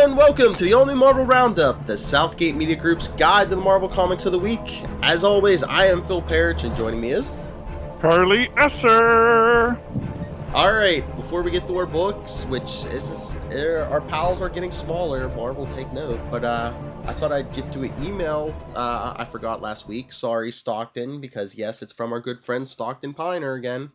and welcome to the all-new Marvel Roundup, the Southgate Media Group's guide to the Marvel Comics of the week. As always, I am Phil Parrish, and joining me is... Carly Esser! Alright, before we get to our books, which is our pals are getting smaller, Marvel take note, but I thought I'd get to an email I forgot last week. Sorry, Stockton, because yes, it's from our good friend Stockton Piner again.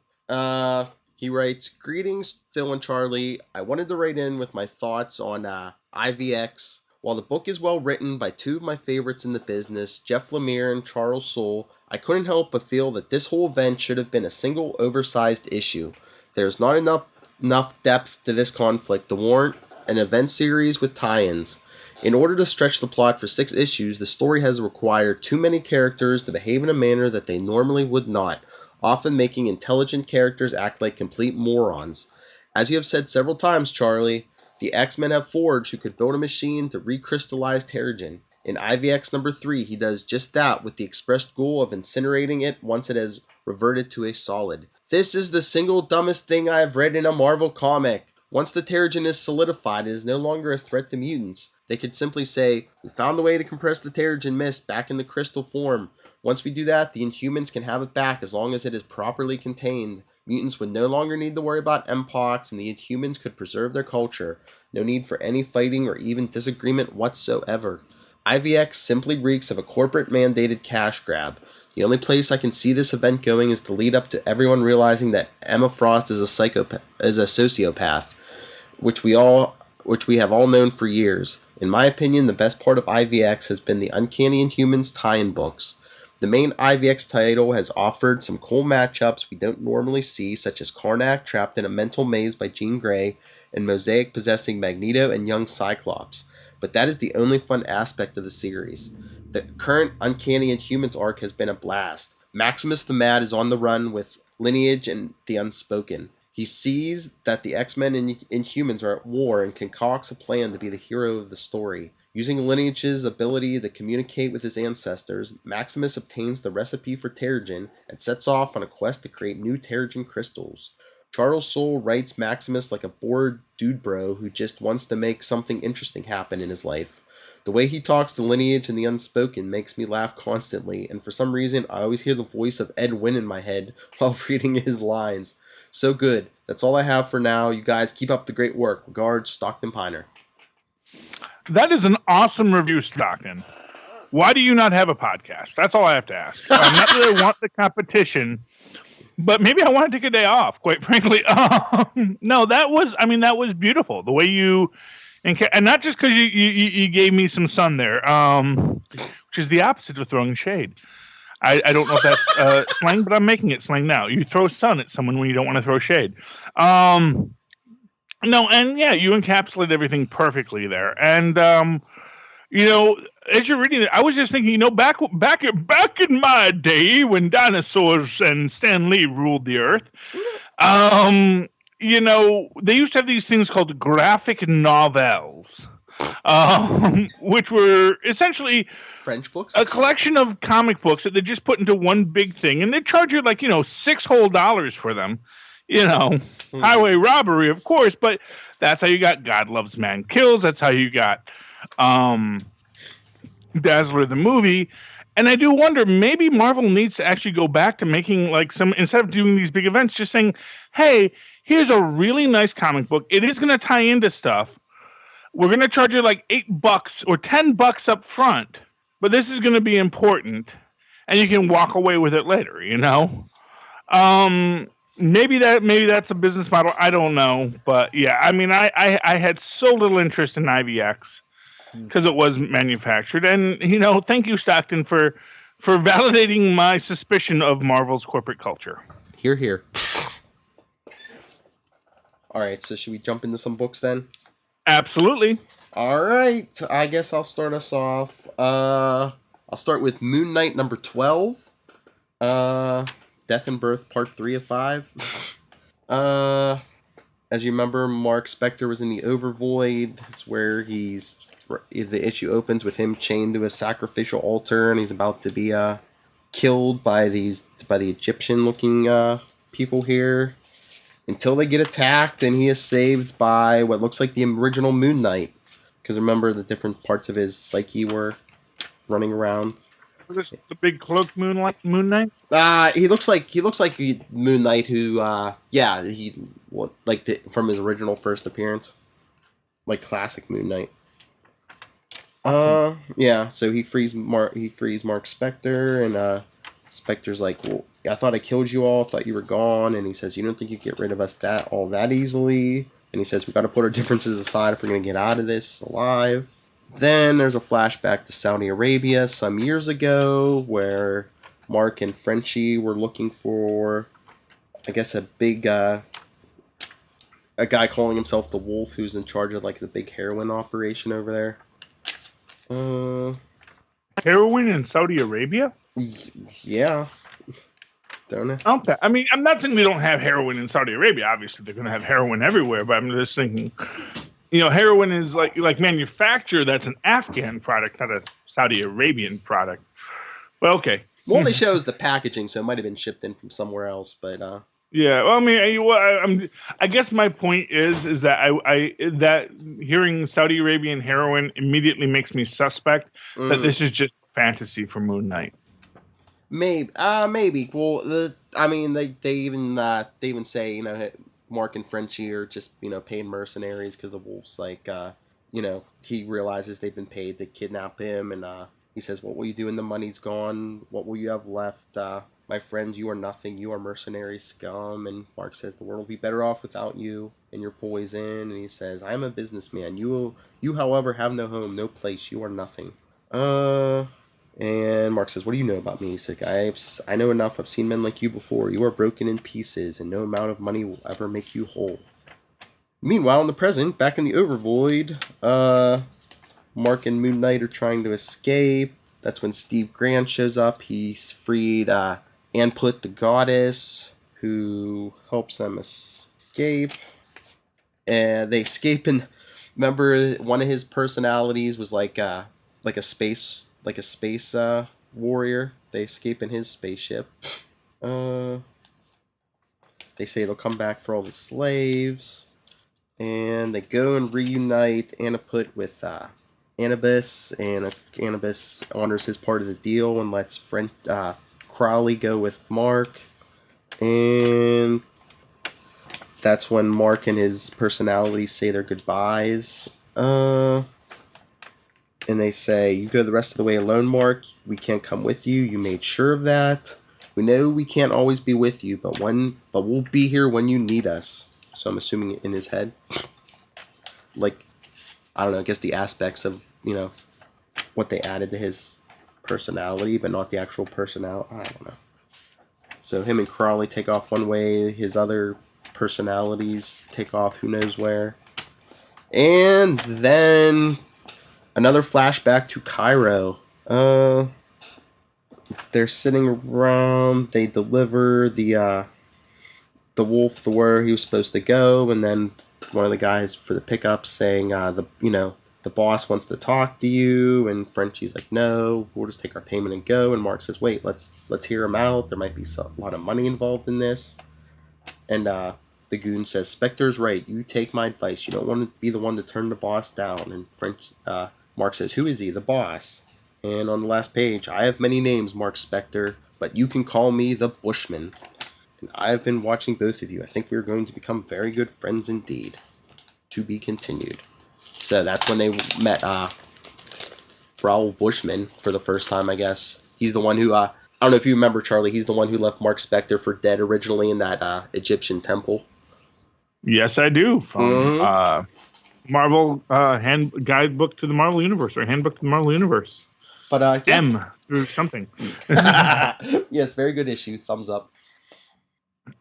He writes, "Greetings, Phil and Charlie. I wanted to write in with my thoughts on IVX. While the book is well written by two of my favorites in the business, Jeff Lemire and Charles Soule, I couldn't help but feel that this whole event should have been a single oversized issue. There's not enough depth to this conflict to warrant an event series with tie-ins. In order to stretch the plot for 6 issues, the story has required too many characters to behave in a manner that they normally would not, often making intelligent characters act like complete morons. As you have said several times, Charlie, the X-Men have Forge, who could build a machine to recrystallize Terrigen. In IVX number 3, he does just that with the expressed goal of incinerating it once it has reverted to a solid. This is the single dumbest thing I have read in a Marvel comic. Once the Terrigen is solidified, it is no longer a threat to mutants. They could simply say, we found a way to compress the Terrigen mist back in the crystal form. Once we do that, the Inhumans can have it back as long as it is properly contained. Mutants would no longer need to worry about Mpox, and the Inhumans could preserve their culture. No need for any fighting or even disagreement whatsoever. IVX simply reeks of a corporate-mandated cash grab. The only place I can see this event going is to lead up to everyone realizing that Emma Frost is a sociopath, which we have all known for years. In my opinion, the best part of IVX has been the Uncanny Inhumans tie-in books. The main IVX title has offered some cool matchups we don't normally see, such as Karnak trapped in a mental maze by Jean Grey, and Mosaic possessing Magneto and young Cyclops. But that is the only fun aspect of the series. The current Uncanny Inhumans arc has been a blast. Maximus the Mad is on the run with Lineage and the Unspoken. He sees that the X-Men and Inhumans are at war and concocts a plan to be the hero of the story. Using Lineage's ability to communicate with his ancestors, Maximus obtains the recipe for Terrigen and sets off on a quest to create new Terrigen crystals. Charles Soule writes Maximus like a bored dude bro who just wants to make something interesting happen in his life. The way he talks to Lineage and the Unspoken makes me laugh constantly, and for some reason I always hear the voice of Ed Wynn in my head while reading his lines. So good. That's all I have for now. You guys keep up the great work. Regards, Stockton Piner." That is an awesome review, Stockton. Why do you not have a podcast? That's all I have to ask. Not that I want the competition, but maybe I want to take a day off, quite frankly. No, that was beautiful. The way you, and not just because you gave me some sun there, which is the opposite of throwing shade. I don't know if that's slang, but I'm making it slang now. You throw sun at someone when you don't want to throw shade. No, and yeah, you encapsulate everything perfectly there. And as you're reading it, I was just thinking, back in my day when dinosaurs and Stan Lee ruled the earth, they used to have these things called graphic novels, which were essentially French books, a collection of comic books that they just put into one big thing, and they charge you like $6 whole for them. Highway robbery, of course, but that's how you got God Loves Man Kills. That's how you got Dazzler the movie. And I do wonder, maybe Marvel needs to actually go back to making instead of doing these big events, just saying, hey, here's a really nice comic book. It is going to tie into stuff. We're going to charge you like $8 or $10 up front, but this is going to be important, and you can walk away with it later, Maybe that's a business model. I don't know, but yeah, I had so little interest in IVX because it was manufactured, and thank you, Stockton, for validating my suspicion of Marvel's corporate culture. Hear, hear. All right, so should we jump into some books then? Absolutely. All right, I guess I'll start us off. I'll start with Moon Knight number 12. Death and Birth, Part 3 of 5. As you remember, Mark Spector was in the Overvoid. It's where the issue opens with him chained to a sacrificial altar, and he's about to be killed by the Egyptian-looking people here. Until they get attacked, and he is saved by what looks like the original Moon Knight. Because remember, the different parts of his psyche were running around. This is the big cloak Moon Knight. He looks like Moon Knight, who from his original first appearance, like classic Moon Knight. Awesome. Yeah. So he frees Mark Spector, and Spector's like, "Well, I thought I killed you all. Thought you were gone." And he says, "You don't think you get rid of us that easily?" And he says, "We got to put our differences aside if we're gonna get out of this alive." Then there's a flashback to Saudi Arabia some years ago, where Mark and Frenchie were looking for, I guess, a guy calling himself the Wolf, who's in charge of like the big heroin operation over there. Heroin in Saudi Arabia? Yeah. Don't know. Okay. I mean, I'm not saying they don't have heroin in Saudi Arabia. Obviously, they're going to have heroin everywhere. But I'm just thinking, heroin is like manufacture. That's an Afghan product, not a Saudi Arabian product. Well, okay. Well, they shows the packaging, so it might have been shipped in from somewhere else. But yeah. Well, I mean, I guess my point is that that hearing Saudi Arabian heroin immediately makes me suspect that this is just fantasy for Moon Knight. Maybe. Well, they even say Mark and Frenchie are just paid mercenaries because the Wolf's like he realizes they've been paid to kidnap him, and he says, "What will you do when the money's gone? What will you have left? My friends, you are nothing. You are mercenary scum." And Mark says, "The world will be better off without you and your poison." And he says, "I am a businessman. You, however, have no home, no place. You are nothing." And Mark says, "What do you know about me?" He's like, I know enough. I've seen men like you before. You are broken in pieces, and no amount of money will ever make you whole. Meanwhile, in the present, back in the Overvoid, Mark and Moon Knight are trying to escape. That's when Steve Grant shows up. He's freed Anput the Goddess, who helps them escape. And they escape, and remember, one of his personalities was like a space warrior. They escape in his spaceship. They say they'll come back for all the slaves, and they go and reunite Anaput with Anubis, and Anubis honors his part of the deal and lets Crowley go with Mark, and that's when Mark and his personality say their goodbyes. And they say, "You go the rest of the way alone, Mark. We can't come with you. You made sure of that. We know we can't always be with you, but we'll be here when you need us." So I'm assuming in his head, like, I don't know, I guess the aspects of, what they added to his personality, but not the actual personality. I don't know. So him and Crawley take off one way, his other personalities take off who knows where. And then another flashback to Cairo. They're sitting around, they deliver the Wolf the where he was supposed to go, and then one of the guys for the pickup saying, the boss wants to talk to you, and Frenchie's like, "No, we'll just take our payment and go." And Mark says, "Wait, let's hear him out. There might be a lot of money involved in this." And the goon says, "Spector's right. You take my advice. You don't want to be the one to turn the boss down." And Mark says, "Who is he? The boss." And on the last page, "I have many names, Mark Spector, but you can call me the Bushman. And I have been watching both of you. I think we are going to become very good friends indeed. To be continued." So that's when they met Raoul Bushman for the first time, I guess. He's the one who, I don't know if you remember, Charlie, he's the one who left Mark Spector for dead originally in that Egyptian temple. Yes, I do. From Marvel Guidebook to the Marvel Universe, or Handbook to the Marvel Universe. But M through something. Yes, very good issue. Thumbs up.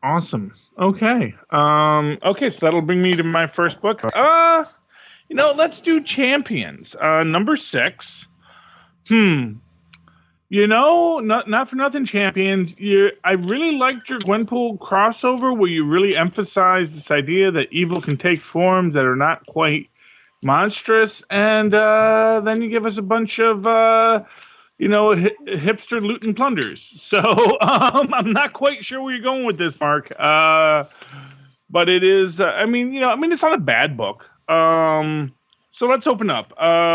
Awesome. Okay. Okay, so that'll bring me to my first book. Let's do Champions. Number 6. Not for nothing, Champions. I really liked your Gwenpool crossover where you really emphasized this idea that evil can take forms that are not quite monstrous, and then you give us a bunch of hipster loot and plunders. So I'm not quite sure where you're going with this, Mark. But it is. It's not a bad book. So let's open up.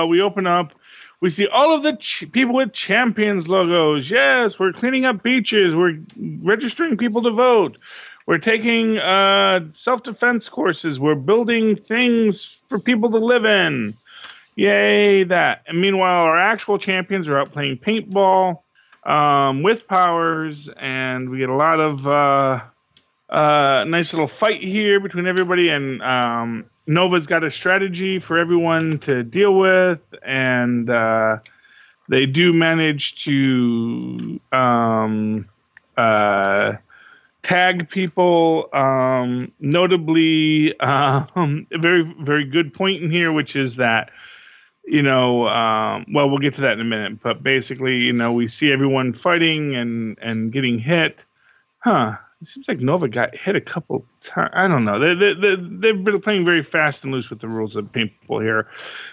We open up. We see all of the people with champions logos. Yes, we're cleaning up beaches. We're registering people to vote. We're taking self-defense courses. We're building things for people to live in. Yay, that. And meanwhile, our actual champions are out playing paintball with powers, and we get a lot of nice little fight here between everybody, and Nova's got a strategy for everyone to deal with, and they do manage to tag people. Notably, a very, very good point in here, which is that, well, we'll get to that in a minute, but basically, we see everyone fighting and getting hit. It seems like Nova got hit a couple times. I don't know. They've been playing very fast and loose with the rules of paintball here.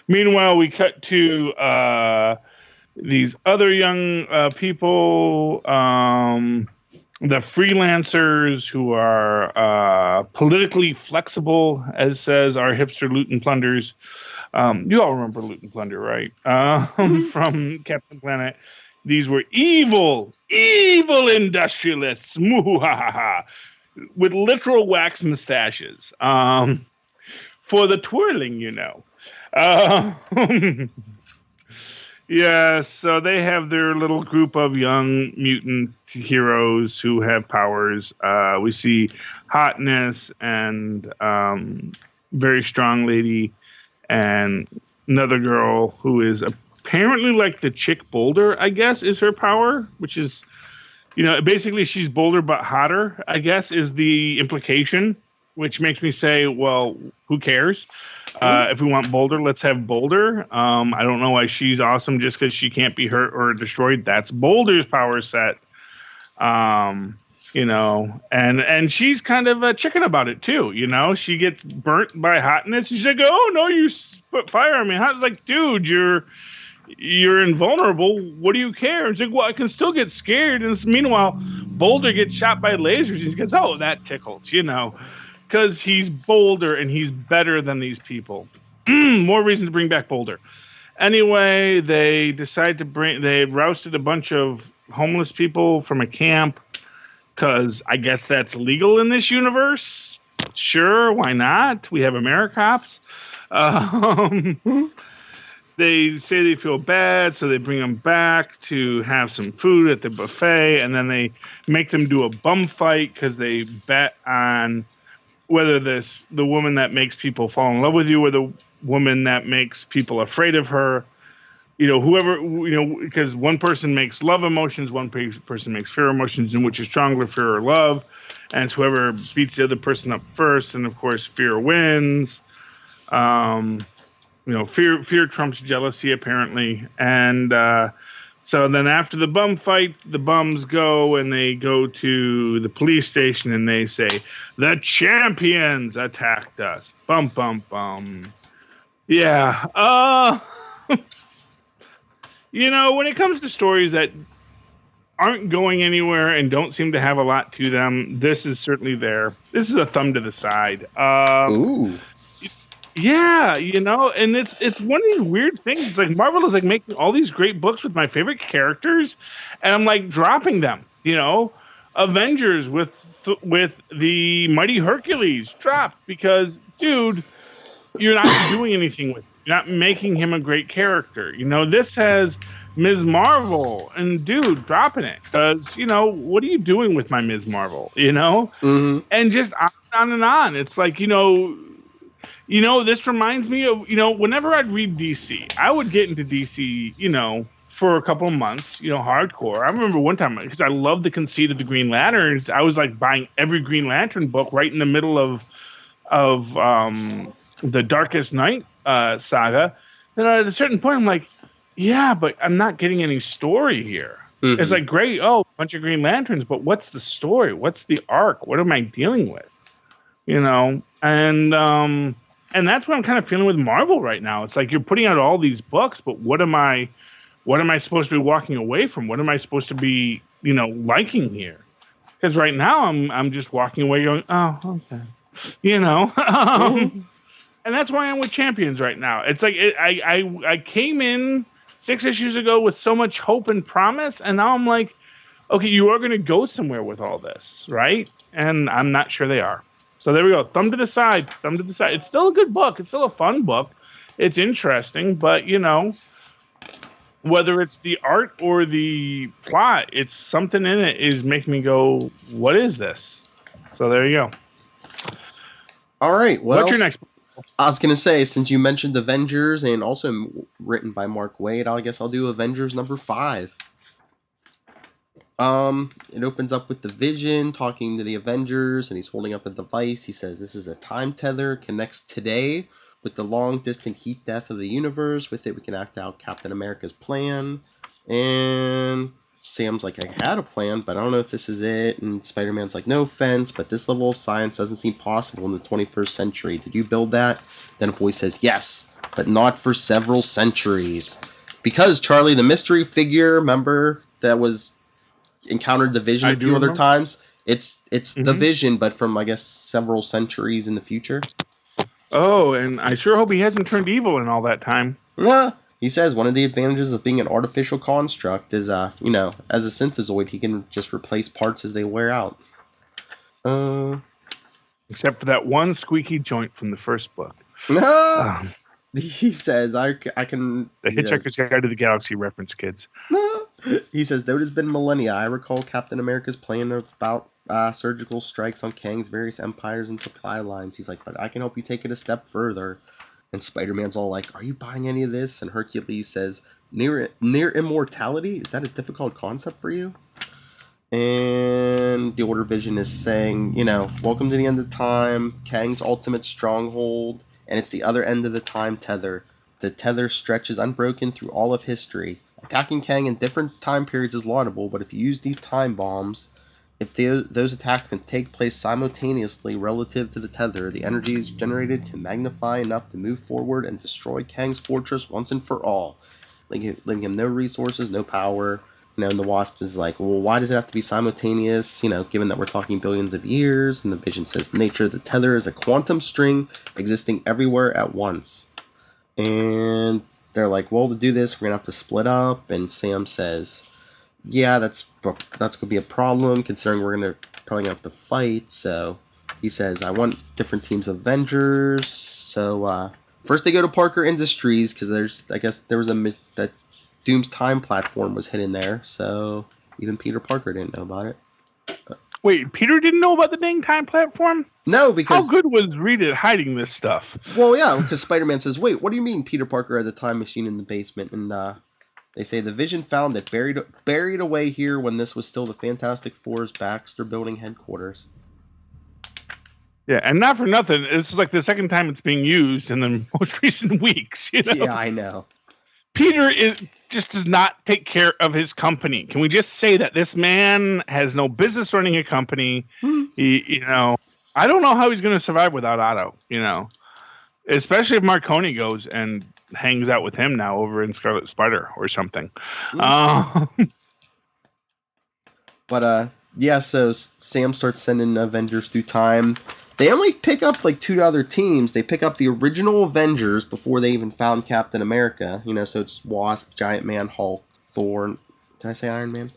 Meanwhile, we cut to these other young people, the freelancers who are politically flexible, as says our hipster loot and plunders. You all remember Loot and Plunder, right? From Captain Planet. These were evil industrialists, with literal wax mustaches, for the twirling, Yeah, so they have their little group of young mutant heroes who have powers. We see Hotness and very strong lady and another girl who is apparently like the chick Boulder, I guess, is her power, which is, basically she's Boulder but hotter, I guess, is the implication, which makes me say, well, who cares? If we want Boulder, let's have Boulder. I don't know why she's awesome just because she can't be hurt or destroyed. That's Boulder's power set. And she's kind of a chicken about it too. She gets burnt by Hotness. And she's like, oh no, you put fire on me. Hotness like, dude, you're invulnerable. What do you care? It's like, well, I can still get scared. And meanwhile, Boulder gets shot by lasers. He goes, oh, that tickles, because he's Boulder and he's better than these people. More reason to bring back Boulder. Anyway, they decide they rousted a bunch of homeless people from a camp because I guess that's legal in this universe. Sure, why not? We have AmeriCops. They say they feel bad, so they bring them back to have some food at the buffet, and then they make them do a bum fight because they bet on whether the woman that makes people fall in love with you or the woman that makes people afraid of her, whoever, because one person makes love emotions, one person makes fear emotions, and which is stronger, fear or love, and it's whoever beats the other person up first, and of course fear wins. Fear trumps jealousy, apparently. And so then after the bum fight, the bums go and they go to the police station and they say, the champions attacked us. Bum, bum, bum. Yeah. When it comes to stories that aren't going anywhere and don't seem to have a lot to them, this is certainly there. This is a thumb to the side. Ooh. Yeah, and it's one of these weird things. It's like Marvel is like making all these great books with my favorite characters, and I'm like dropping them. Avengers with the Mighty Hercules dropped because, dude, you're not doing anything with him. You're not making him a great character. This has Ms. Marvel, and dude, dropping it because what are you doing with my Ms. Marvel? Mm-hmm. And just on and on. It's like this reminds me of, whenever I'd read DC, I would get into DC, for a couple of months, hardcore. I remember one time, because I loved the conceit of the Green Lanterns, I was like buying every Green Lantern book right in the middle of the Darkest Night saga. Then at a certain point, I'm like, yeah, but I'm not getting any story here. Mm-hmm. It's like, great, a bunch of Green Lanterns, but what's the story? What's the arc? What am I dealing with? And that's what I'm kind of feeling with Marvel right now. It's like you're putting out all these books, but what am I supposed to be walking away from? What am I supposed to be, liking here? Because right now I'm just walking away going, oh, okay, And that's why I'm with Champions right now. It's like I came in 6 issues ago with so much hope and promise, and now I'm like, okay, you are going to go somewhere with all this, right? And I'm not sure they are. So there we go. Thumb to the side. Thumb to the side. It's still a good book. It's still a fun book. It's interesting, but whether it's the art or the plot, it's something in it is making me go, what is this? So there you go. All right. Well, what's your next book? I was going to say, since you mentioned Avengers and also written by Mark Waid, I guess I'll do Avengers number 5. It opens up with the Vision talking to the Avengers, and he's holding up a device. He says, this is a time tether, connects today with the long-distant heat death of the universe. With it, we can act out Captain America's plan. And Sam's like, I had a plan, but I don't know if this is it. And Spider-Man's like, no offense, but this level of science doesn't seem possible in the 21st century. Did you build that? Then a voice says, yes, but not for several centuries. Because Charlie, the mystery figure, remember, that was encountered the Vision a few other times? It's the Vision, but from, I guess, several centuries in the future. Oh, and I sure hope he hasn't turned evil in all that time. Yeah. He says one of the advantages of being an artificial construct is, as a synthezoid, he can just replace parts as they wear out. Except for that one squeaky joint from the first book. He says, I can... The Hitchhiker's Guide to the Galaxy reference, kids. He says, though it has been millennia, I recall Captain America's plan about surgical strikes on Kang's various empires and supply lines. He's like, but I can help you take it a step further. And Spider-Man's all like, are you buying any of this? And Hercules says, near immortality? Is that a difficult concept for you? And the Order Vision is saying, welcome to the end of time, Kang's ultimate stronghold, and it's the other end of the time tether. The tether stretches unbroken through all of history. Attacking Kang in different time periods is laudable, but if you use these time bombs, if those attacks can take place simultaneously relative to the tether, the energies generated can magnify enough to move forward and destroy Kang's fortress once and for all, leaving him no resources, no power. And the Wasp is like, well, why does it have to be simultaneous, given that we're talking billions of years? And the Vision says, the nature of the tether is a quantum string existing everywhere at once. And they're like, well, to do this, we're going to have to split up. And Sam says, yeah, that's going to be a problem, considering we're probably going to have to fight. So he says, I want different teams of Avengers. So first they go to Parker Industries, because there was that Doom's time platform was hidden there. So even Peter Parker didn't know about it. Wait, Peter didn't know about the dang time platform? No, because... How good was Reed at hiding this stuff? Well, yeah, because Spider-Man says, wait, what do you mean Peter Parker has a time machine in the basement? And they say the Vision found it buried away here when this was still the Fantastic Four's Baxter Building headquarters. Yeah, and not for nothing, this is like the second time it's being used in the most recent weeks. Yeah, I know. Peter just does not take care of his company. Can we just say that this man has no business running a company? I don't know how he's going to survive without Otto. Especially if Marconi goes and hangs out with him now over in Scarlet Spider or something. But yeah, so Sam starts sending Avengers through time. They only pick up like 2 other teams. They pick up the original Avengers before they even found Captain America. So it's Wasp, Giant Man, Hulk, Thor. Did I say Iron Man?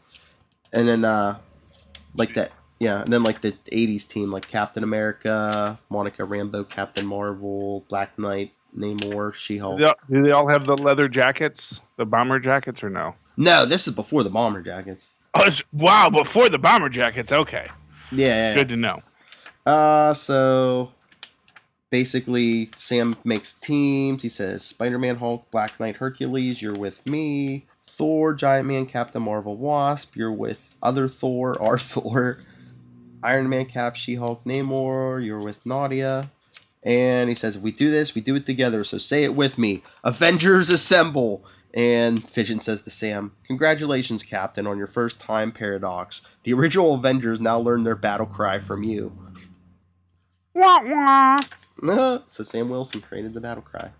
And then like that, yeah. And then like the 80s team, like Captain America, Monica Rambeau, Captain Marvel, Black Knight, Namor, She-Hulk. Do they all have the leather jackets, the bomber jackets, or no? No, this is before the bomber jackets. Oh, wow! Before the bomber jackets. Okay. Yeah. Good to know. So basically Sam makes teams. He says, Spider-Man, Hulk, Black Knight, Hercules, you're with me. Thor, Giant Man, Captain Marvel, Wasp, you're with other Thor, our Thor. Iron Man, Cap, She-Hulk, Namor, you're with Nadia. And he says, if we do this, we do it together, so say it with me. Avengers assemble! And Vision says to Sam, congratulations, Captain, on your first time paradox. The original Avengers now learned their battle cry from you. Wah, wah. So Sam Wilson created the battle cry.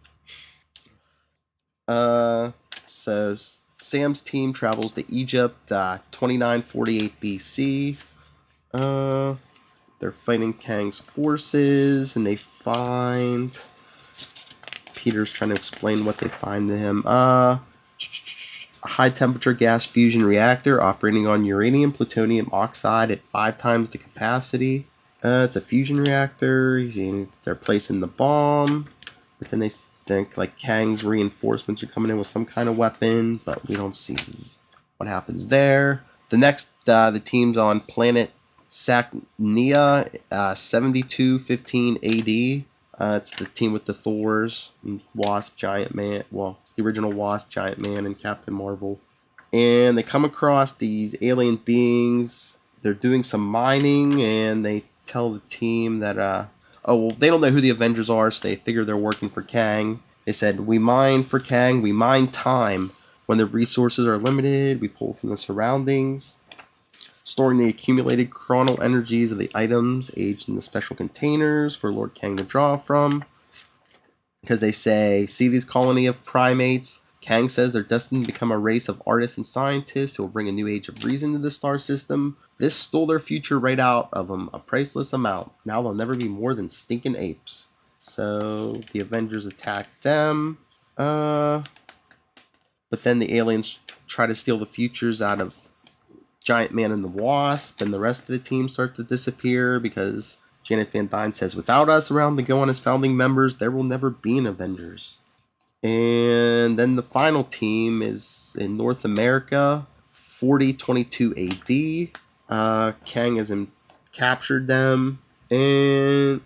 So Sam's team travels to Egypt, 2948 BC. They're fighting Kang's forces, and they find Peter's trying to explain what they find to him. A high-temperature gas fusion reactor operating on uranium plutonium oxide at 5 times the capacity. It's a fusion reactor. They're placing the bomb. But then they think like Kang's reinforcements are coming in with some kind of weapon, but we don't see what happens there. The next, the team's on planet Sacnia, 7215 AD. It's the team with the Thors, and Wasp, Giant Man. Well, the original Wasp, Giant Man, and Captain Marvel. And they come across these alien beings. They're doing some mining, and they tell the team that, they don't know who the Avengers are, so they figure they're working for Kang. They said, we mine for Kang, we mine time. When the resources are limited, we pull from the surroundings, storing the accumulated chronal energies of the items aged in the special containers for Lord Kang to draw from. Because they say, see these colony of primates? Kang says they're destined to become a race of artists and scientists who will bring a new age of reason to the star system. This stole their future right out of them, a priceless amount. Now they'll never be more than stinking apes. So the Avengers attack them. But then the aliens try to steal the futures out of Giant Man and the Wasp, and the rest of the team start to disappear because Janet Van Dyne says, without us around to go on as founding members, there will never be an Avengers. And then the final team is in North America, 4022 AD. Kang has captured them, and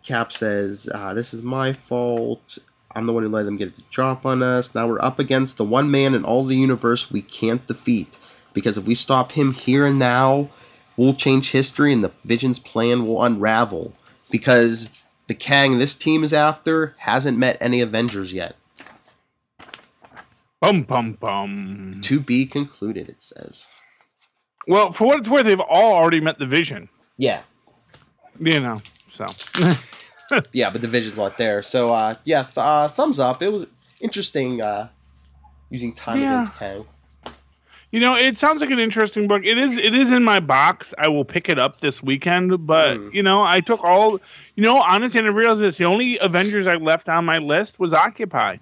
Cap says, this is my fault. I'm the one who let them get the drop on us. Now we're up against the one man in all the universe we can't defeat. Because if we stop him here and now, we'll change history and the Vision's plan will unravel. Because the Kang this team is after hasn't met any Avengers yet. Bum, bum, bum. To be concluded, it says. Well, for what it's worth, they've all already met the Vision. Yeah. So... Yeah, but the Vision's not there. So, thumbs up. It was interesting using time against Kang. It sounds like an interesting book. It is in my box. I will pick it up this weekend. But, I took all... honestly, I didn't realize this. The only Avengers I left on my list was Occupy.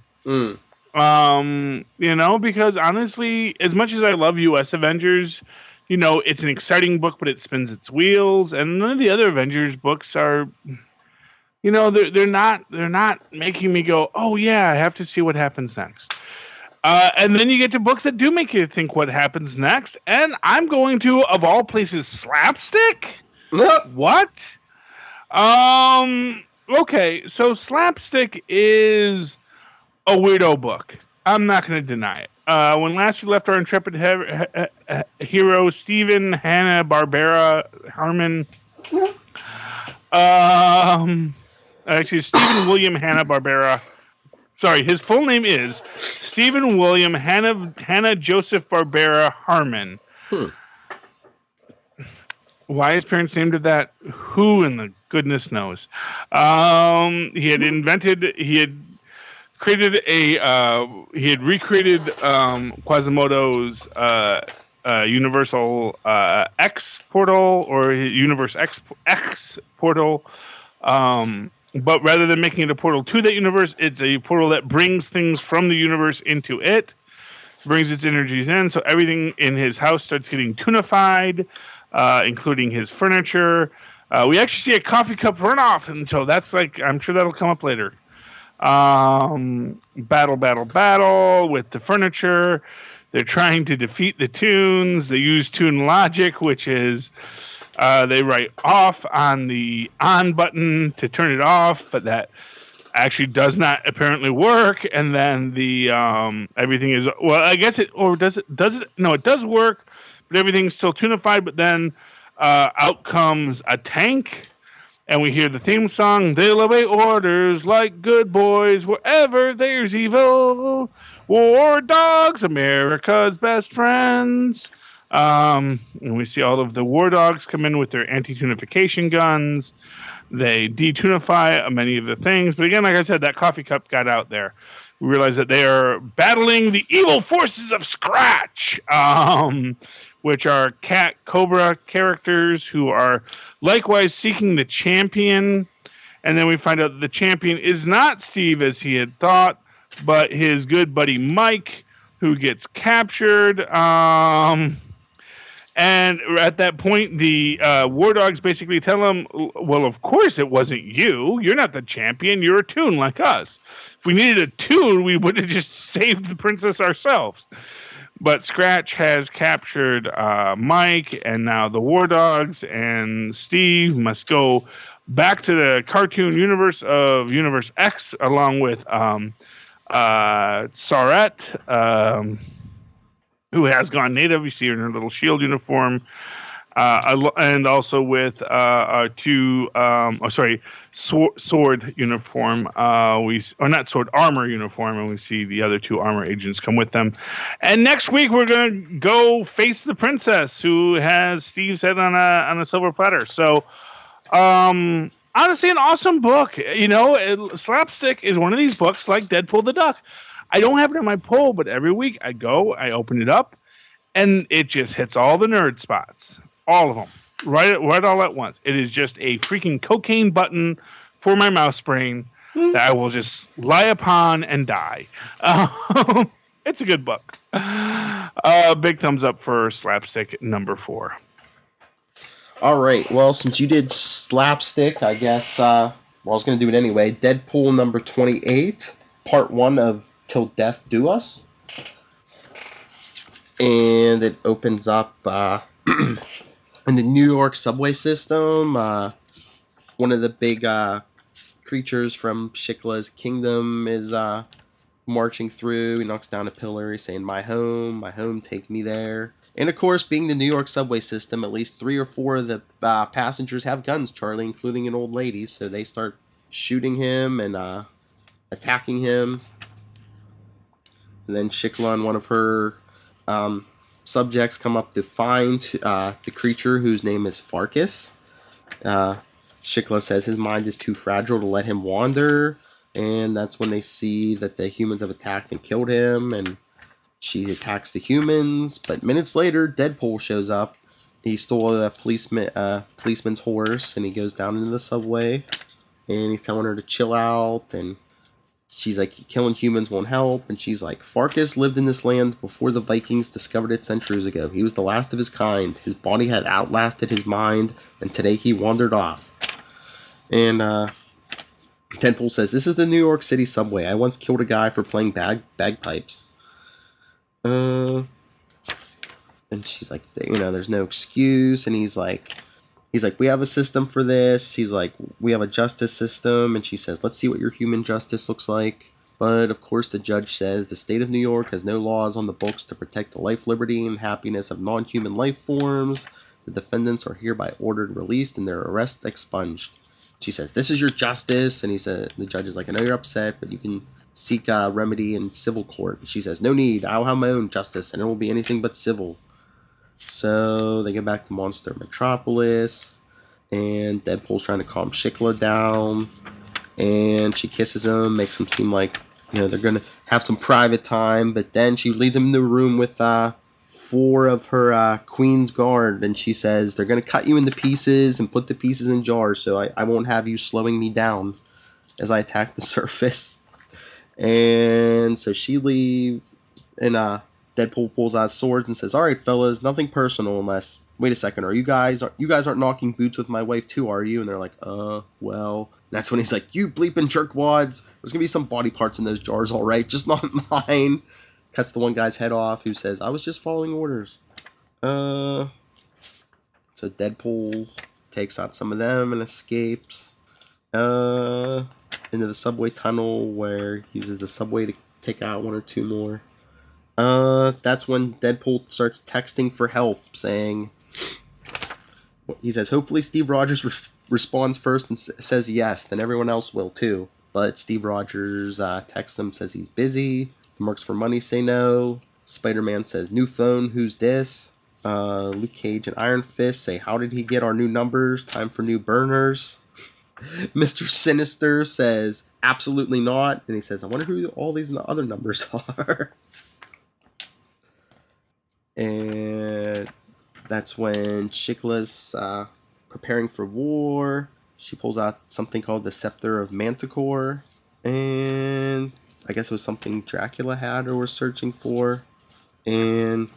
Because honestly, as much as I love U.S. Avengers... it's an exciting book, but it spins its wheels. And none of the other Avengers books are... they're not making me go, oh yeah, I have to see what happens next. And then you get to books that do make you think what happens next. And I'm going to, of all places, Slapstick? What? Okay, so Slapstick is a weirdo book. I'm not going to deny it. When last we left our intrepid hero, Stephen Hanna-Barbera Harmon... Actually, Stephen William Hanna-Barbera. Sorry, his full name is Stephen William Hanna Joseph Barbera Harmon. Why his parents named it that? Who in the goodness knows? He had recreated Quasimodo's Universal X portal, or Universe X portal. But rather than making it a portal to that universe, it's a portal that brings things from the universe into it, brings its energies in, so everything in his house starts getting tunified, including his furniture. We actually see a coffee cup run off, and so that's like, I'm sure that'll come up later. Battle with the furniture. They're trying to defeat the tunes. They use tune logic, which is... they write off on the on button to turn it off, but that actually does not apparently work. And then the everything is, well, I guess it, or does it? No, it does work, but everything's still tunified. But then out comes a tank, and we hear the theme song. They'll obey orders like good boys wherever there's evil. War dogs, America's best friends. And we see all of the war dogs come in with their anti-tunification guns. They detunify many of the things. But again, like I said, that coffee cup got out there. We realize that they are battling the evil forces of Scratch, which are Cat Cobra characters who are likewise seeking the champion. And then we find out that the champion is not Steve as he had thought, but his good buddy Mike, who gets captured. And at that point, the War Dogs basically tell him, well, of course it wasn't you. You're not the champion. You're a toon like us. If we needed a toon, we would have just saved the princess ourselves. But Scratch has captured Mike, and now the War Dogs and Steve must go back to the cartoon universe of Universe X, along with Sarette, who has gone native. You see her in her little shield uniform. And also with sword uniform. Or not sword, armor uniform, and we see the other two armor agents come with them. And next week we're gonna go face the princess, who has Steve's head on a silver platter. So, honestly, an awesome book. Slapstick is one of these books like Deadpool the Duck. I don't have it in my pull, but every week I open it up, and it just hits all the nerd spots. All of them. Right all at once. It is just a freaking cocaine button for my mouse brain that I will just lie upon and die. It's a good book. Big thumbs up for Slapstick number 4. All right. Well, since you did Slapstick, I guess I was going to do it anyway. Deadpool number 28, part 1 of Till Death Do Us. And it opens up in the New York subway system. One of the big creatures from Shikla's kingdom is marching through. He knocks down a pillar. He's saying, my home, take me there. And of course, being the New York subway system, at least 3 or 4 of the passengers have guns, Charlie, including an old lady. So they start shooting him and attacking him. And then Shikla and one of her subjects come up to find the creature whose name is Farkas. Shikla says his mind is too fragile to let him wander, and that's when they see that the humans have attacked and killed him, and she attacks the humans. But minutes later, Deadpool shows up. He stole a policeman's horse, and he goes down into the subway, and he's telling her to chill out, and she's like, killing humans won't help. And she's like, Farkas lived in this land before the Vikings discovered it centuries ago. He was the last of his kind. His body had outlasted his mind, and today he wandered off. And Deadpool says, this is the New York City subway. I once killed a guy for playing bagpipes. And she's like, there's no excuse. And he's like, we have a system for this. He's like, we have a justice system. And she says, let's see what your human justice looks like. But, of course, the judge says the state of New York has no laws on the books to protect the life, liberty, and happiness of non-human life forms. The defendants are hereby ordered released and their arrest expunged. She says, this is your justice. And the judge is like, I know you're upset, but you can seek a remedy in civil court. And she says, no need. I'll have my own justice, and it will be anything but civil. So they get back to Monster Metropolis, and Deadpool's trying to calm Shikla down, and she kisses him, makes him seem like, they're going to have some private time, but then she leads him in the room with 4 of her Queen's Guard, and she says, they're going to cut you into pieces and put the pieces in jars, so I won't have you slowing me down as I attack the surface. And so she leaves, and Deadpool pulls out swords and says, all right, fellas, nothing personal unless... Wait a second, you guys aren't knocking boots with my wife too, are you? And they're like, well... And that's when he's like, you bleeping jerkwads. There's going to be some body parts in those jars, all right, just not mine. Cuts the one guy's head off, who says, I was just following orders. So Deadpool takes out some of them and escapes into the subway tunnel, where he uses the subway to take out 1 or 2 more. That's when Deadpool starts texting for help, saying, he says, hopefully Steve Rogers responds first and says yes, then everyone else will too. But Steve Rogers texts him, says he's busy. The Mercs for Money say no. Spider-Man says, new phone, who's this? Luke Cage and Iron Fist say, how did he get our new numbers? Time for new burners. Mr. Sinister says, absolutely not. And he says, I wonder who all these other numbers are. And that's when Shikla's preparing for war. She pulls out something called the Scepter of Manticore, and I guess it was something Dracula had or was searching for. And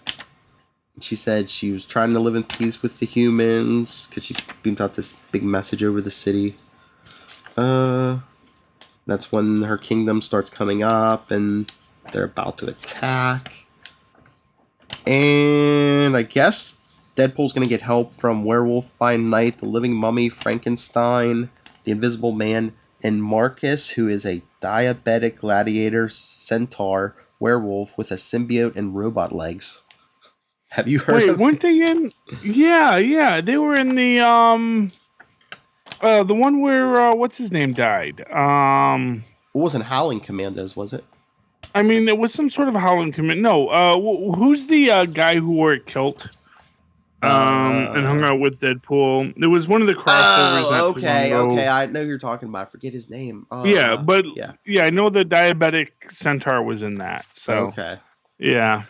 she said she was trying to live in peace with the humans because she's beamed out this big message over the city. That's when her kingdom starts coming up and they're about to attack. And I guess Deadpool's going to get help from Werewolf by Night, the Living Mummy, Frankenstein, the Invisible Man, and Marcus, who is a diabetic gladiator centaur werewolf with a symbiote and robot legs. Have you heard of weren't they in? Yeah. They were in the one where what's his name died. It wasn't Howling Commandos, was it? I mean, it was some sort of Howling Command. No, who's the guy who wore a kilt? And hung out with Deadpool. There was one of the crossovers. Oh, okay. I know who you're talking about. I forget his name. Yeah, I know the diabetic centaur was in that. So okay, yeah.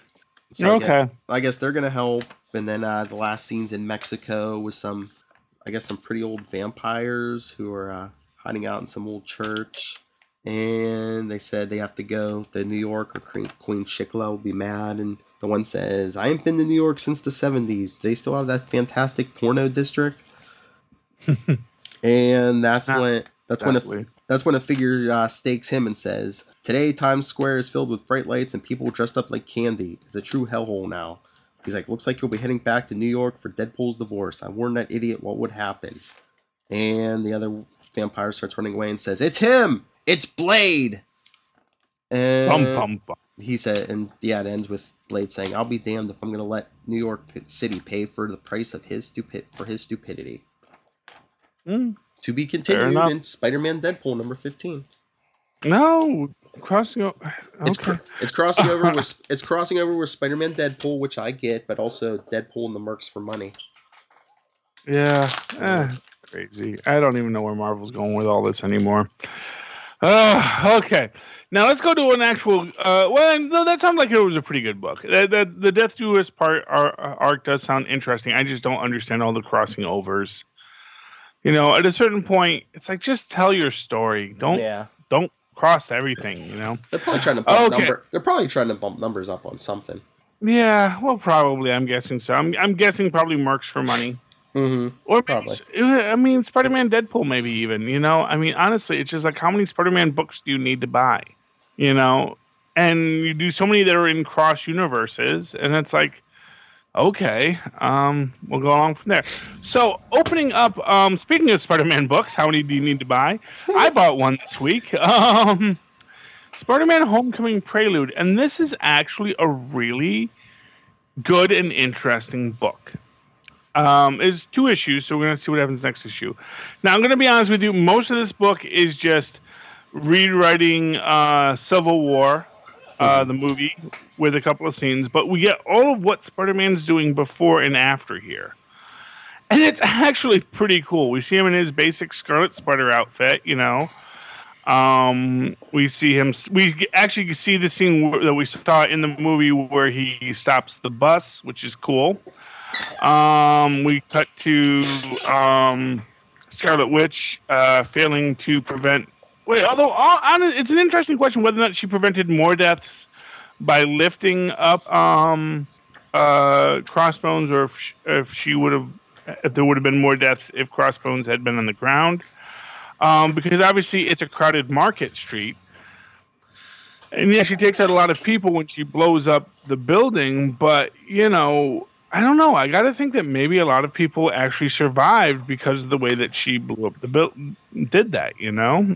So okay. I guess they're gonna help, and then the last scene's in Mexico with some pretty old vampires who are hiding out in some old church. And they said they have to go to New York or Queen Shikla will be mad. And the one says, I ain't been to New York since the 70s. They still have that fantastic porno district. And that's when a figure stakes him and says, today Times Square is filled with bright lights and people dressed up like candy. It's a true hellhole now. He's like, looks like you'll be heading back to New York for Deadpool's divorce. I warned that idiot what would happen. And the other vampire starts running away and says, it's him! It's Blade! And he said, and yeah, it ends with Blade saying, I'll be damned if I'm going to let New York City pay for the price of his stupidity. To be continued in Spider-Man Deadpool number 15. No, crossing over. Okay. It's crossing over with Spider-Man Deadpool, which I get, but also Deadpool and the Mercs for money. Yeah, crazy. I don't even know where Marvel's going with all this anymore. Okay. Now let's go to an actual. No, that sounds like it was a pretty good book. The Death Duelist arc does sound interesting. I just don't understand all the crossing overs. You know, at a certain point, it's like just tell your story. Don't cross everything. You know. They're probably trying to They're probably trying to bump numbers up on something. Yeah. Well, probably. I'm guessing so. I'm guessing probably Mercs for money. Mm-hmm. Or probably. I mean, Spider-Man Deadpool, maybe even, you know? I mean, honestly, it's just like, how many Spider-Man books do you need to buy? You know? And you do so many that are in cross-universes, and it's like, okay, we'll go along from there. So, opening up, speaking of Spider-Man books, how many do you need to buy? I bought one this week. Spider-Man Homecoming Prelude, and this is actually a really good and interesting book. It's 2 issues, so we're going to see what happens next issue. Now, I'm going to be honest with you. Most of this book is just rewriting Civil War, the movie, with a couple of scenes. But we get all of what Spider-Man's doing before and after here. And it's actually pretty cool. We see him in his basic Scarlet Spider outfit, you know. We see him. We actually see the scene that we saw in the movie where he stops the bus, which is cool. We cut to Scarlet Witch failing to prevent. Although it's an interesting question whether or not she prevented more deaths by lifting up Crossbones, or if there would have been more deaths if Crossbones had been on the ground. Because obviously it's a crowded market street. And yeah, she takes out a lot of people when she blows up the building, but, you know, I don't know. I got to think that maybe a lot of people actually survived because of the way that she blew up the building, did that, you know?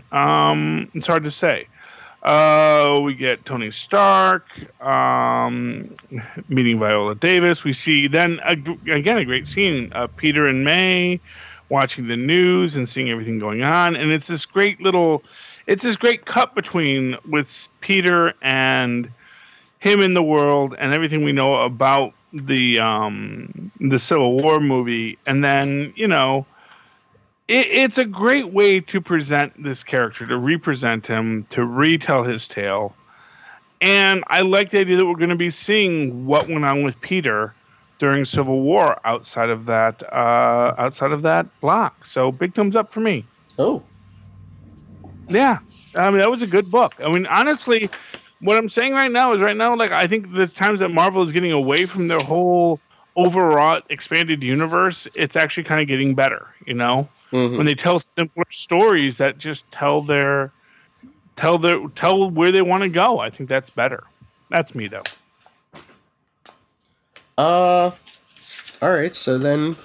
It's hard to say. We get Tony Stark meeting Viola Davis. We see then, again, a great scene, Peter and May watching the news and seeing everything going on. And it's this great cut between with Peter and him in the world and everything we know about the Civil War movie. And then, you know, it's a great way to present this character, to represent him, to retell his tale. And I like the idea that we're going to be seeing what went on with Peter during Civil War outside of that block. So big thumbs up for me. Oh. Yeah, I mean that was a good book. I mean, honestly, what I'm saying right now is like I think the times that Marvel is getting away from their whole overwrought expanded universe, it's actually kind of getting better. Mm-hmm. When they tell simpler stories that just tell where they want to go. I think that's better. That's me though. All right. So then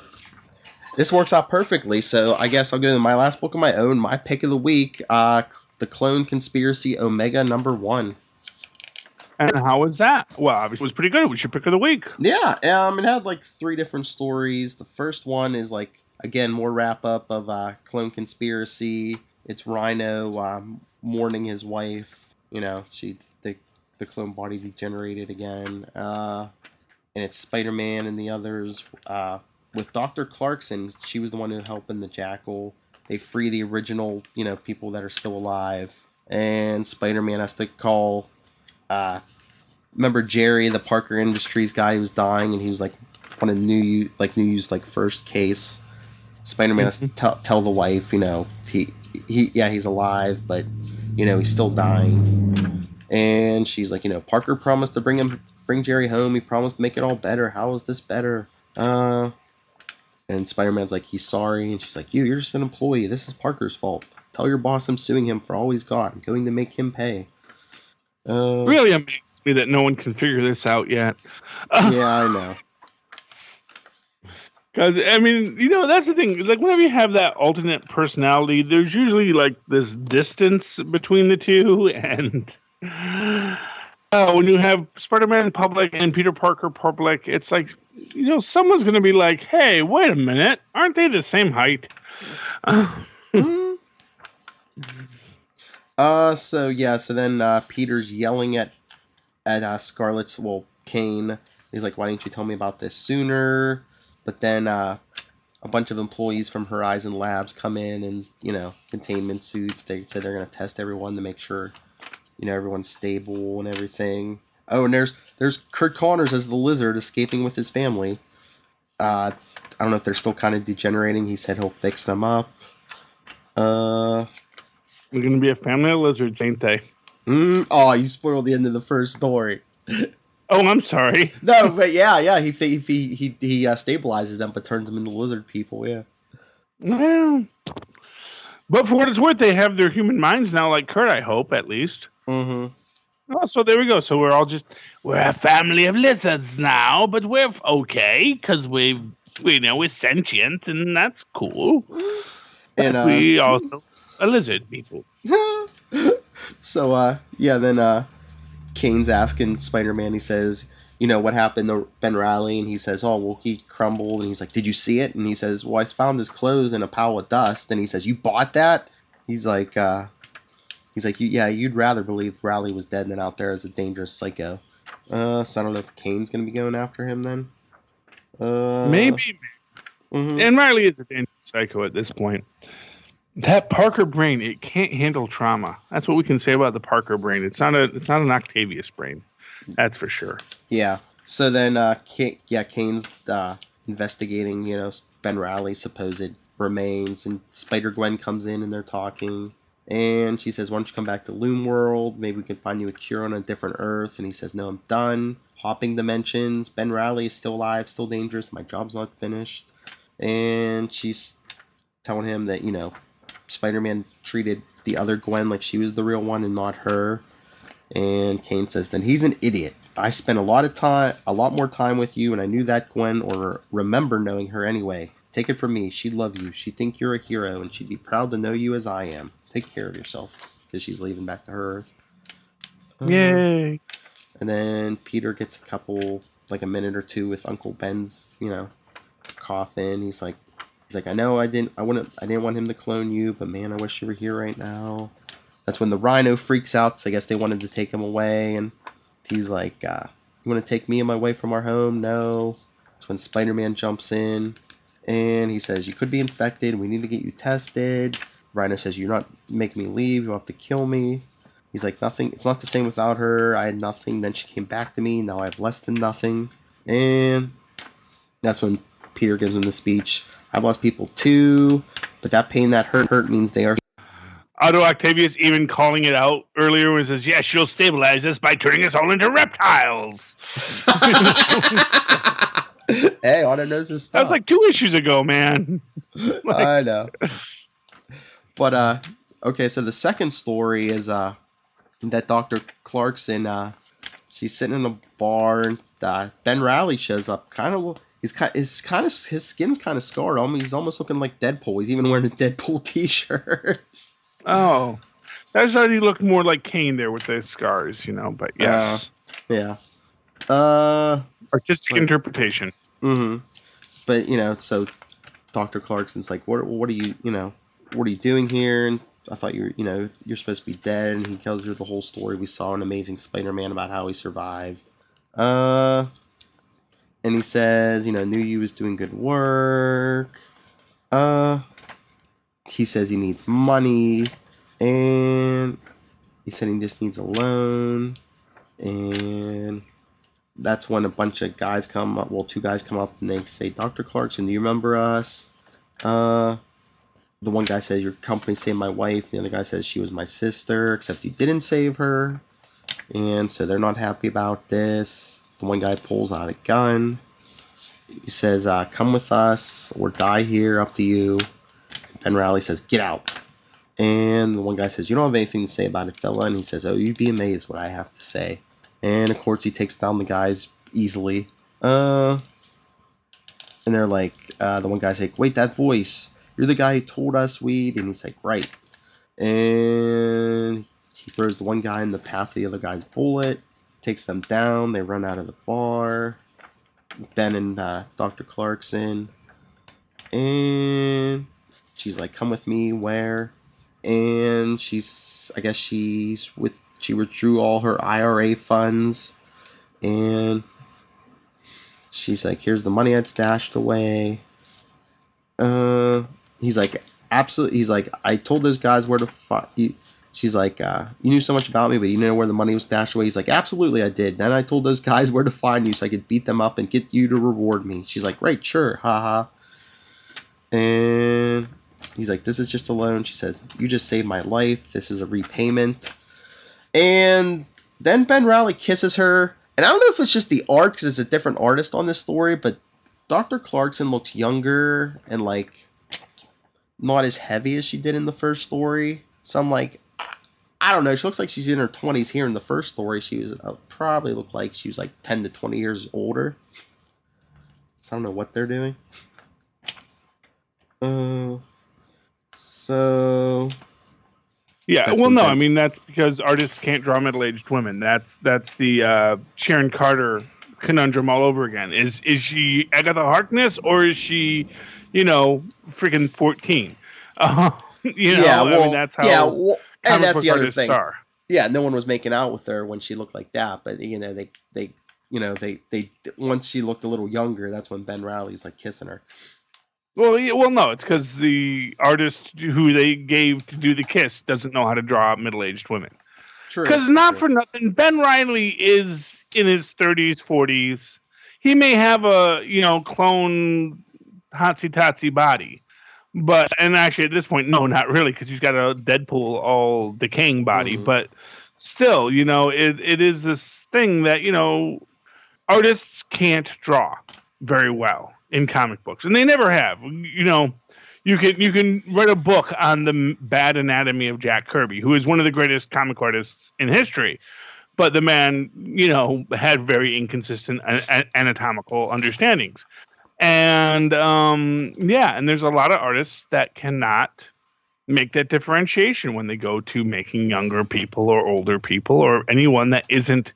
this works out perfectly. So I guess I'll go to my last book of my own, my pick of the week, The Clone Conspiracy Omega #1. And how was that? Well, obviously, it was pretty good. It was your pick of the week. Yeah, it had like 3 different stories. The first one is like, again, more wrap up of Clone Conspiracy. It's Rhino mourning his wife. The clone body degenerated again. And it's Spider-Man and the others with Dr. Clarkson. She was the one who helped in the Jackal. They free the original, people that are still alive, and Spider-Man has to call. Remember Jerry, the Parker Industries guy who was dying, and he was like one of New's like first case. Spider-Man has to tell the wife, he's alive, but he's still dying. And she's like, Parker promised to bring Jerry home. He promised to make it all better. How is this better? And Spider-Man's like, he's sorry. And she's like, you're just an employee. This is Parker's fault. Tell your boss I'm suing him for all he's got. I'm going to make him pay. Really amazes me that no one can figure this out yet. Yeah, I know. Because, I mean, that's the thing. Like, whenever you have that alternate personality, there's usually, like, this distance between the two. And when you have Spider-Man public and Peter Parker public, it's like, someone's going to be like, hey, wait a minute. Aren't they the same height? So then Peter's yelling at Scarlet's, Kane. He's like, why didn't you tell me about this sooner? But then a bunch of employees from Horizon Labs come in and, containment suits. They said they're going to test everyone to make sure, everyone's stable and everything. Oh, and there's Kurt Connors as the Lizard escaping with his family. I don't know if they're still kind of degenerating. He said he'll fix them up. They're going to be a family of lizards, ain't they? Oh, you spoiled the end of the first story. Oh, I'm sorry. No, but yeah, he stabilizes them, but turns them into lizard people. Yeah. Well, but for what it's worth, they have their human minds now, like Kurt. I hope, at least. Mm-hmm. Oh, so there we go. So we're a family of lizards now, but we're okay because we're sentient, and that's cool. And we also are lizard people. So then Kane's asking Spider-Man. He says, what happened to Ben Reilly? And he says, oh, well, he crumbled. And he's like, did you see it? And he says, well, I found his clothes in a pile of dust. And he says, you bought that? He's like, you'd rather believe Reilly was dead than out there as a dangerous psycho. So I don't know if Kane's going to be going after him then. Maybe. Mm-hmm. And Reilly is a dangerous psycho at this point. That Parker brain, it can't handle trauma. That's what we can say about the Parker brain. It's not an Octavius brain. That's for sure. Yeah. So then, Kane's investigating, Ben Reilly's supposed remains, and Spider-Gwen comes in and they're talking. And she says, why don't you come back to Loom World? Maybe we can find you a cure on a different Earth. And he says, no, I'm done. Hopping dimensions. Ben Reilly is still alive, still dangerous. My job's not finished. And she's telling him that, Spider-Man treated the other Gwen like she was the real one and not her. And Kane says, then he's an idiot. I spent a lot more time with you, and I knew that Gwen, or remember knowing her anyway. Take it from me, she'd love you. She'd think you're a hero, and she'd be proud to know you as I am. Take care of yourself, because she's leaving back to her Earth. Yay. And then Peter gets a minute or two with Uncle Ben's, coffin. He's like, I know I didn't want him to clone you, but man, I wish you were here right now. That's when the Rhino freaks out, because I guess they wanted to take him away, and he's like, you want to take me and my wife from our home? No. That's when Spider-Man jumps in, and he says, you could be infected, we need to get you tested. Rhino says, you're not making me leave, you'll have to kill me. He's like, nothing, it's not the same without her, I had nothing, then she came back to me, now I have less than nothing. And that's when Peter gives him the speech, I've lost people too, But that pain, that hurt means they are. Otto Octavius even calling it out earlier was says, "Yeah, she'll stabilize us by turning us all into reptiles." Hey, Otto knows his stuff. That was like 2 issues ago, man. I know. But okay, so the second story is that Dr. Clarkson, she's sitting in a bar, and Ben Reilly shows up. His skin's kind of scarred. He's almost looking like Deadpool. He's even wearing a Deadpool t-shirt. Oh, that's how he looked more like Kane there with the scars, But yes, yeah. Artistic interpretation. Mm-hmm. But so Dr. Clarkson's like, what are you what are you doing here? And I thought you're supposed to be dead. And he tells her the whole story we saw in Amazing Spider-Man about how he survived. And he says, knew you was doing good work. He says he needs money, and he said he just needs a loan. And that's when a bunch of guys come up. Well, 2 guys come up, and they say, Dr. Clarkson, do you remember us? The one guy says, your company saved my wife. The other guy says, she was my sister, except you didn't save her. And so they're not happy about this. The one guy pulls out a gun. He says, come with us or die here, up to you. Ben Reilly says, get out. And the one guy says, you don't have anything to say about it, fella. And he says, oh, you'd be amazed what I have to say. And of course he takes down the guys easily. And they're like, the one guy's like, wait, that voice, you're the guy who told us weed. And he's like, right. And he throws the one guy in the path of the other guy's bullet, takes them down. They run out of the bar. Ben and Dr. Clarkson. And she's like, come with me, where? And she withdrew all her IRA funds. And she's like, here's the money I'd stashed away. He's like, absolutely. He's like, I told those guys where to find you. She's like, you knew so much about me, but you didn't know where the money was stashed away. He's like, absolutely, I did. Then I told those guys where to find you so I could beat them up and get you to reward me. She's like, right, sure, haha. And he's like, this is just a loan. She says, you just saved my life. This is a repayment. And then Ben Reilly kisses her. And I don't know if it's just the art, because it's a different artist on this story, but Dr. Clarkson looks younger and, like, not as heavy as she did in the first story. So I'm like, I don't know. She looks like she's in her 20s here in the first story. She was probably looked like she was like 10 to 20 years older. So I don't know what they're doing. So yeah, well, no, I mean that's because artists can't draw middle-aged women. That's the Sharon Carter conundrum all over again. Is she Agatha Harkness or is she, freaking 14? I mean that's how. Yeah, well, and that's the other thing. Are. Yeah, no one was making out with her when she looked like that, but they once she looked a little younger, that's when Ben Reilly's like kissing her. Well, no, it's because the artist who they gave to do the kiss doesn't know how to draw middle-aged women. True. Because for nothing, Ben Reilly is in his 30s, 40s. He may have a clone hotsy-totsy body. And actually, at this point, no, not really, because he's got a Deadpool all decaying body. Mm-hmm. But still, it is this thing that, artists can't draw very well in comic books, and they never have. You can write a book on the bad anatomy of Jack Kirby, who is one of the greatest comic artists in history. But the man, had very inconsistent anatomical understandings. And and there's a lot of artists that cannot make that differentiation when they go to making younger people or older people or anyone that isn't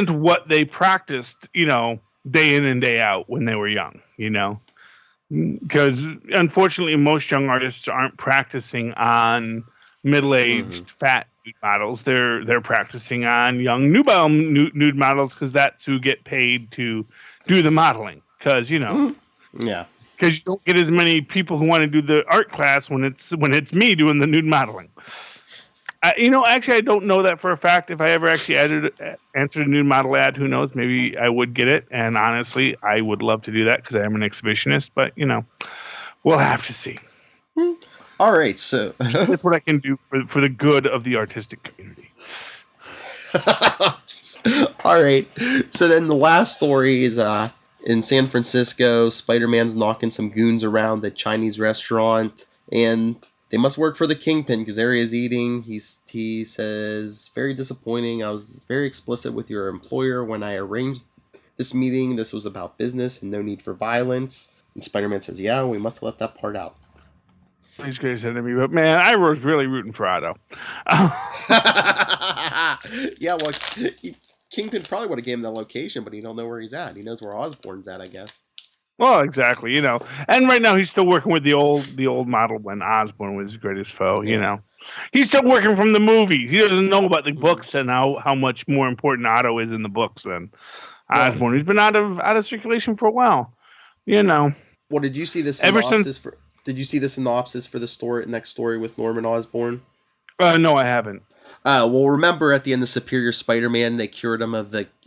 what they practiced, day in and day out when they were young, because unfortunately most young artists aren't practicing on middle-aged fat nude models. They're practicing on young nubile nude models because that's who get paid to do the modeling. Because because you don't get as many people who want to do the art class when it's me doing the nude modeling. Actually, I don't know that for a fact. If I ever actually answered a nude model ad, who knows? Maybe I would get it. And honestly, I would love to do that because I am an exhibitionist. But we'll have to see. All right, so That's what I can do for the good of the artistic community. all right. So then the last story is in San Francisco. Spider-Man's knocking some goons around the Chinese restaurant, and they must work for the Kingpin because there he is eating. He says, "Very disappointing. I was very explicit with your employer when I arranged this meeting. This was about business and no need for violence." And Spider-Man says, "Yeah, we must have left that part out." He's going to send to me, but man, I was really rooting for Otto. Yeah, well, Kingpin probably would have gave him the location, but he don't know where he's at. He knows where Osborn's at, I guess. Well, exactly, and right now he's still working with the old model when Osborn was his greatest foe. He's still working from the movies. He doesn't know about the books and how much more important Otto is in the books than Osborn. He's been out of circulation for a while. Well, did you see this ever since? Did you see the synopsis for the next story with Norman Osborn? No, I haven't. Well, remember at the end of Superior Spider-Man, they cured him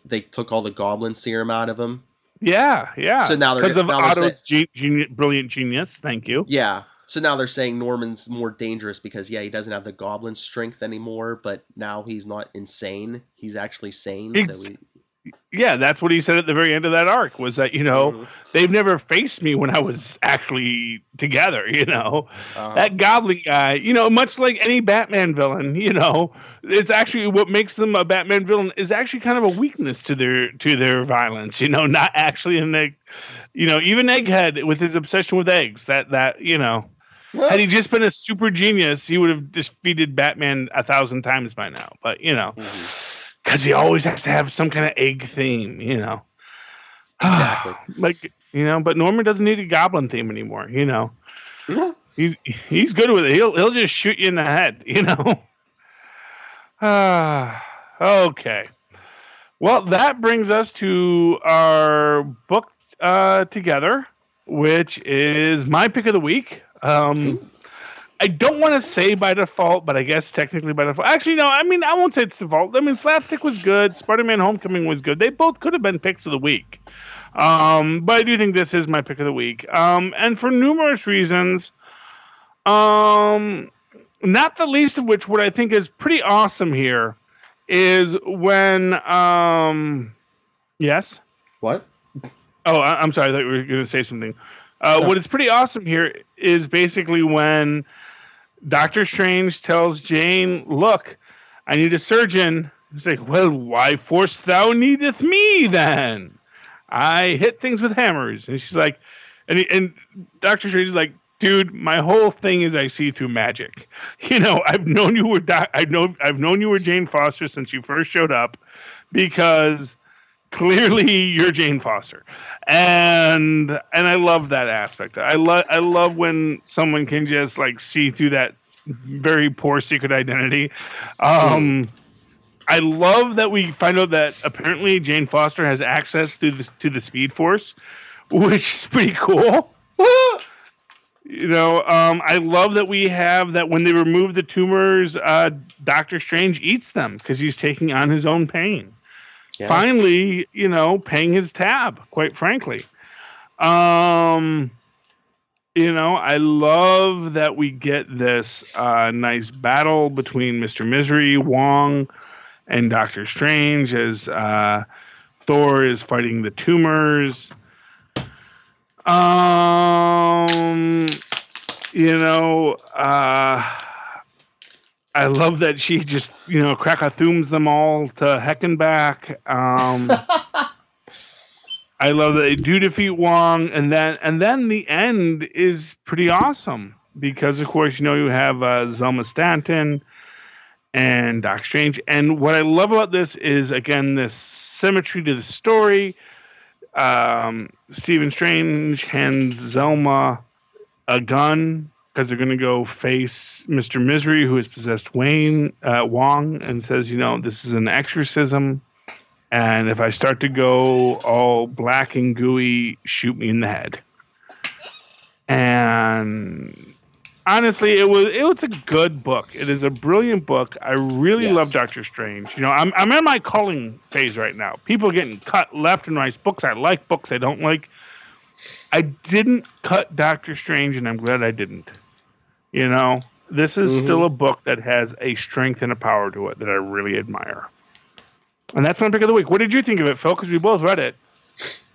they took all the Goblin serum out of him. Yeah. So now because of Otto's brilliant genius. Thank you. Yeah. So now they're saying Norman's more dangerous because he doesn't have the Goblin strength anymore, but now he's not insane. He's actually sane. Yeah, that's what he said at the very end of that arc was that, they've never faced me when I was actually together, That Goblin guy, much like any Batman villain, it's actually what makes them a Batman villain is actually kind of a weakness to their violence, not actually even Egghead with his obsession with eggs, that had he just been a super genius, he would have defeated Batman 1,000 times by now, but, because he always has to have some kind of egg theme, Exactly. But Norman doesn't need a Goblin theme anymore, Yeah. He's good with it. He'll just shoot you in the head, Okay. Well, that brings us to our book together, which is my pick of the week. I don't want to say by default, but I guess technically by default. Actually, no, I won't say it's default. Slapstick was good. Spider-Man Homecoming was good. They both could have been picks of the week. But I do think this is my pick of the week. And for numerous reasons, not the least of which what I think is pretty awesome here is when, yes? What? Oh, I'm sorry. I thought you were going to say something. What is pretty awesome here is basically when Doctor Strange tells Jane, "Look, I need a surgeon." He's like, "Well, why force thou needeth me then? I hit things with hammers." And she's like, and Doctor Strange is like, "Dude, my whole thing is I see through magic. I've known you were I've known you were Jane Foster since you first showed up, because clearly you're Jane Foster." And I love that aspect. I love when someone can just see through that very poor secret identity. I love that we find out that apparently Jane Foster has access to the Speed Force, which is pretty cool. I love that we have that when they remove the tumors, Doctor Strange eats them because he's taking on his own pain. Yes. Finally, paying his tab, quite frankly. I love that we get this nice battle between Mr. Misery, Wong, and Doctor Strange as Thor is fighting the tumors. I love that she just, crack-a-thooms them all to heck and back. I love that they do defeat Wong, and then the end is pretty awesome because, of course, you have Zelma Stanton and Doc Strange. And what I love about this is, again, this symmetry to the story. Stephen Strange hands Zelma a gun because they're going to go face Mr. Misery, who has possessed Wong, and says, this is an exorcism. And if I start to go all black and gooey, shoot me in the head. And honestly, it was a good book. It is a brilliant book. I really love Doctor Strange. I'm in my culling phase right now. People are getting cut left and right. Books I like, books I don't like. I didn't cut Doctor Strange, and I'm glad I didn't. You know, this is Mm-hmm. still a book that has a strength and a power to it that I really admire. And that's my pick of the week. What did you think of it, Phil? Because we both read it.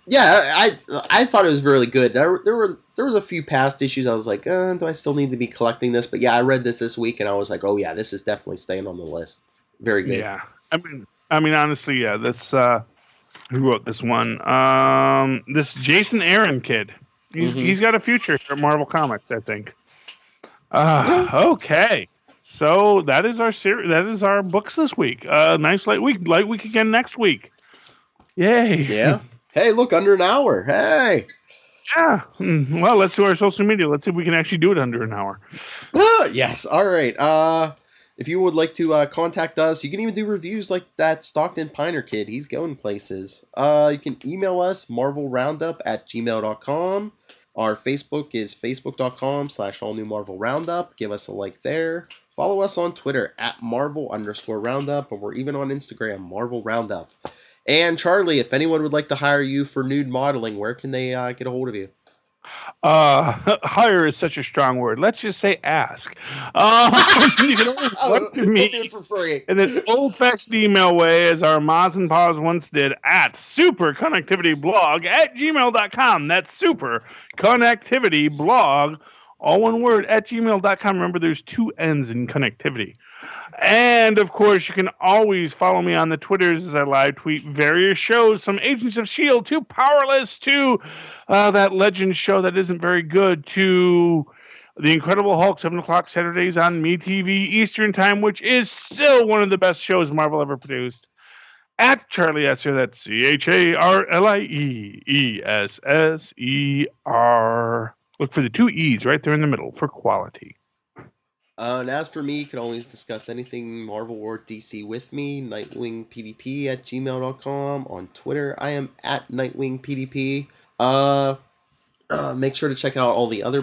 Yeah, I thought it was really good. There was a few past issues I was like, do I still need to be collecting this? But yeah, I read this week and I was like, oh yeah, this is definitely staying on the list. Very good. Yeah, I mean, honestly, yeah. That's who wrote this one. This Jason Aaron kid. He's got a future at Marvel Comics, I think. Okay. So that is our series. That is our books this week. Nice light week. Light week again next week. Yay. Yeah. Hey, look, under an hour. Hey. Yeah. Well, let's do our social media. Let's see if we can actually do it under an hour. Yes. All right. If you would like to contact us, you can even do reviews like that Stockton Piner kid. He's going places. You can email us, marvelroundup@gmail.com. Our Facebook is facebook.com/allnewmarvelroundup. Give us a like there. Follow us on Twitter @Marvel_Roundup, and we're even on Instagram, Marvel Roundup. And Charlie, if anyone would like to hire you for nude modeling, where can they get a hold of you? Hire is such a strong word. Let's just say ask. You can always write to me We'll do it for free. in an old-fashioned email way, as our Maz and Paws once did, at superconnectivityblog@gmail.com. That's superconnectivityblog, all one word, @gmail.com. Remember, there's 2 N's in connectivity. And, of course, you can always follow me on the Twitters as I live tweet various shows, from Agents of S.H.I.E.L.D. to Powerless to that Legends show that isn't very good to The Incredible Hulk, 7 o'clock Saturdays on MeTV Eastern Time, which is still one of the best shows Marvel ever produced. At Charlie Esser, that's CharlieEsser. Look for the 2 E's right there in the middle for quality. And as for me, you can always discuss anything Marvel or DC with me, nightwingpdp@gmail.com. On Twitter, I am @nightwingpdp. Make sure to check out all the other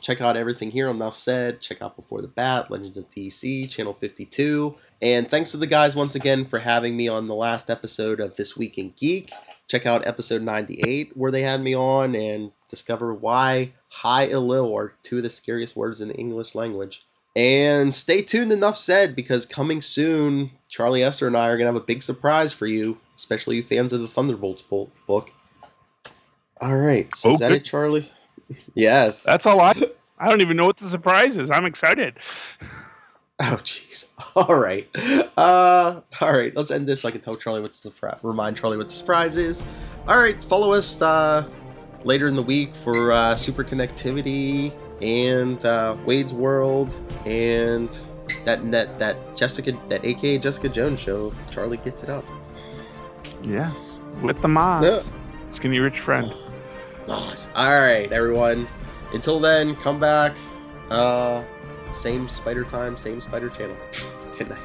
check out everything here on Enough Said. Check out Before the Bat, Legends of DC, Channel 52. And thanks to the guys once again for having me on the last episode of This Week in Geek. Check out episode 98, where they had me on, and discover why high and low are 2 of the scariest words in the English language. And stay tuned, Enough Said, because coming soon, Charlie Esser and I are going to have a big surprise for you, especially you fans of the Thunderbolts book. All right, so is that it, Charlie? Yes. That's all I don't even know what the surprise is. I'm excited. Oh, jeez. All right. All right, let's end this so I can tell Charlie what the surprise, remind Charlie what the surprise is. All right, follow us later in the week for Super Connectivity and Wade's World and that AKA Jessica Jones show. Charlie gets it up. Yes, with the Maz. Yeah. Skinny rich friend. Maz. All right, everyone. Until then, come back. Same spider time, same spider channel. Good night.